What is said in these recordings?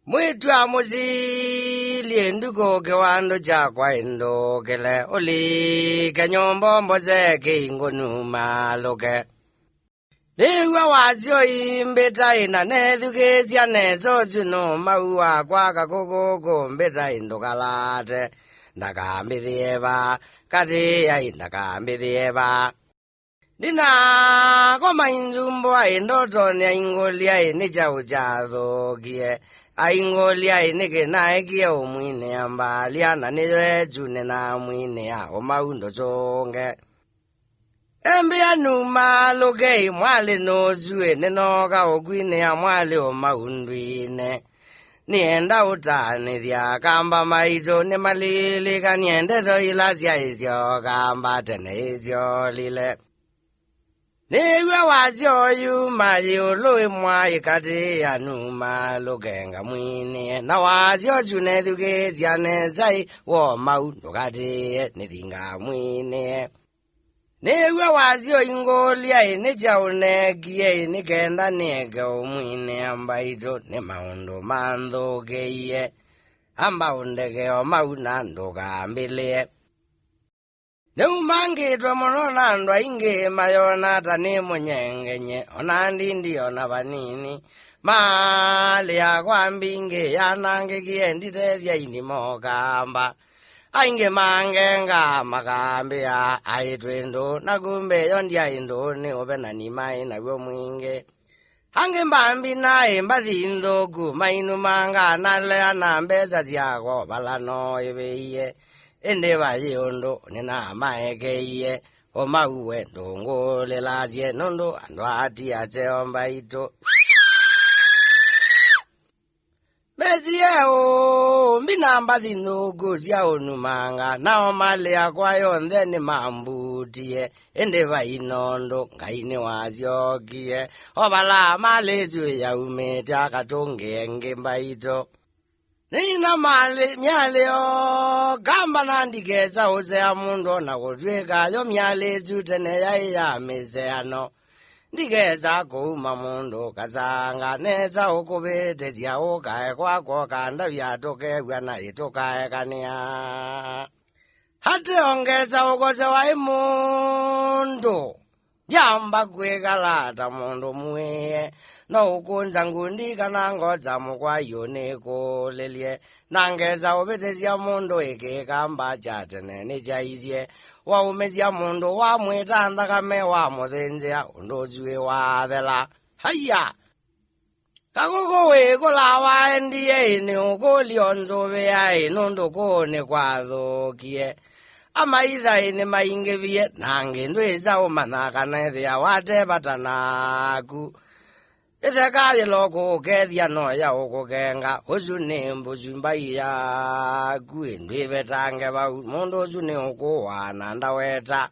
Mwitwa muzili enduko kewando chakwa endo kele oli kenyombo mboze kingonu maloke. Niwa wazio imbeta ina nethuke tia nezo juno maua kwa kakoko mbeta indo kalate. Ndaka mbithieva kati ya indaka mbithieva. Dina koma injumbo ayendoto ni aingolia inicha uchadho kie. Aingolia inike na ekie umwine ambalia na niwe june na mwine ya omaundo chonge. Embia numa loke mwale no jue nenoka ogwine ya mwale omaundwine. Nienda utane dia kamba maito ni malili ka niende to ilazia izio kamba tene izio lile. Niwe wazio yu maji ului mwai kati ya numa lukenga mwini. Na wazio june thuke ziane zai wo maundo kati nithinga mwini. Niwe wazio ingolia inicha unekie nikenda nike umwini ambaito ni maundo mandhuke iye. Amba undeke o mauna ndoka mbilie. Neumangitwa monona ndwa inge mayona tani munyengenye onandi ndiyo na vanini mali yakwa mbinge yanange kiendite vya inimo kamba ainge mangenga makambi ya aitwendo na kumbe yondia indo ni opena ni mai na gwo mwinge hange mbambi nae mbathi ndoku mainu manga nale anambeza ziako balano ibeiye ende vayondo nina maekeiye omauwe ndongo lelazie nondo andwati acheomba ito Mezieo mbinamba dhinogo zia onumanga nao male akwayo ndeni mambutie ende vainondo ngaine waziokie obala male zue ya umeta katonge ngemba ito Nina mali miale o gamba nandikeza ose ya mundo na kutweka yo miale jutene ya meze ano. Ndikeza kuuma mundo kazanga neza ukubete zia ukae kwako kanda vyatoke vya itokae kania. Hati ongeza ukose wa imundo. Jamba kwekalata mundo muye. No ukunza ngundika nangoza mukwa yoneko lelie. Nangeza ubetezia mundo eke kamba chatene ni jaizie. Wa umezia mundo wa mweta andakame wa modenzea undojue wa dhela. Haya! Kakoko weko lawa endiye ini ukoli onzove ya inundo kone kwa dhokie. Ama idha ini mainge viye nange ndweza umanaka nethia wate batanaku. Itheka loko kethia no ya ukokenga uzune mbujumba ya kuendwe betange ba mundo uzune ukuwana ndaweta.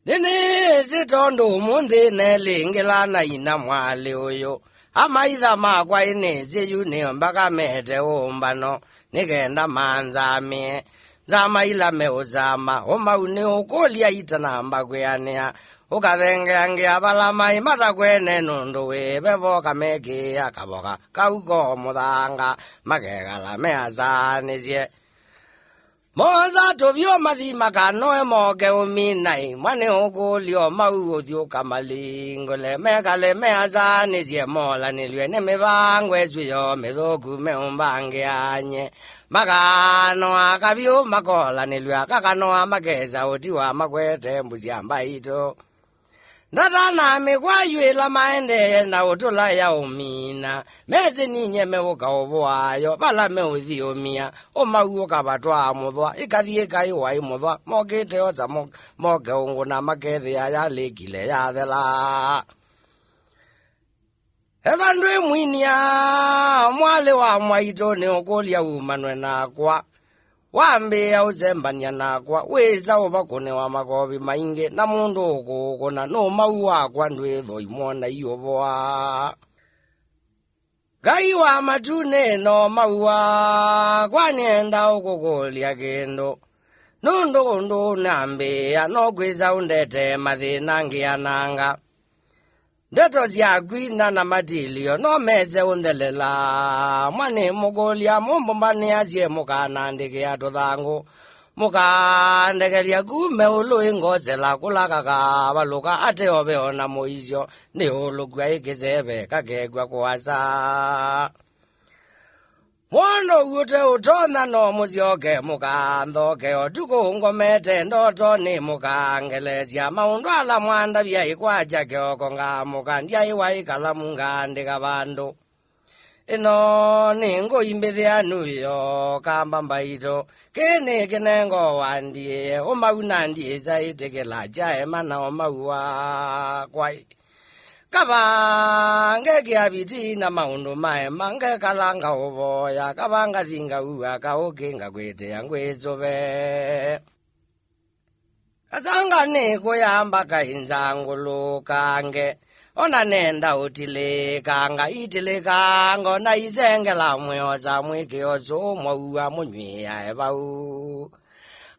Nini zitondo mundi nelingilana ina mwale uyo. Ama idha makwa ineze yune mbaka mete umbano nikenda manzame. Zama ila meuzama oma une ukolia itana mbakweanea. Ukadhenge ange abalama imata kwene nundu webebo kameke akaboka kauko mudanga makegala meazanizie. Moza tuvyo mathima kanoe moke uminai mwane ukulio mauo thiuka malingole mekale meazanizie mola nilwe ne mivangwe zuyo mithuku meumbange anye. Makano akavyo makola nilwe akakanoa makeza utiwa makwete mbuzi ambaito. Ndata mikwa yuela maende na utula ya umina. Meze ninye mewuka ubuayo. Bala mewuthi umia. Oma uoka batwa mudwa. Ikathie kaiwa imudwa. Mokete oza moke ungu na makethi ya lekile ya thela. Evandwe mwinia. Mwale wa mwaito ni ukolia umanwe na kwa. Wambea uzembania nakwa weza obakone wa makobi mainge na mundu ukukona no maua kwa ndwetho imona iyoboa. Gai wa matune no maua kwa nienda ukukulia kendo. Nundo nambea no kweza undete mathina ngia nanga. ndeto ziagwina na matilio no meze undelela mwani mugulia mumbumbani azie mukanandikia tuthangu mukandegeria kume ulu ingozela kulakaka baluka ate obeona moizio ni ulugwa ikizebe kakegwa kuwasa mwono ute utona no muzioke mukanthoke otuku ngomete ndoto ni mukangelezia maundu ala mwanda bia ikwaja kioko ngamukandia iwaikala mungandika bandu ino ni nguimbithia nuyo kamba mbaito kini kinengo wandie umauna ndieza itikila jae mana omaua kwai kabange kiabiti na maundu mae mange kalanga uboya kabanga thinga uwa kaukinga kwite ngwizove kasanga ni kuyamba kainzangulu kange ona nenda utilikanga itilikanga na izengela mweoza mwikiozo mwauwa munywia ebau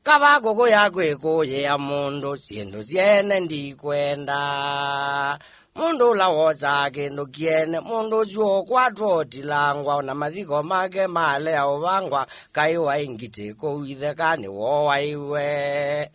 kabago kuyakwe kuye ya mundu sindu siene ndikwenda mundu lawoza kindu kiene mundu juo kwatwotilangwa na mathiko make male auvangwa kaiwa ingiti kuwithekani wowa iwe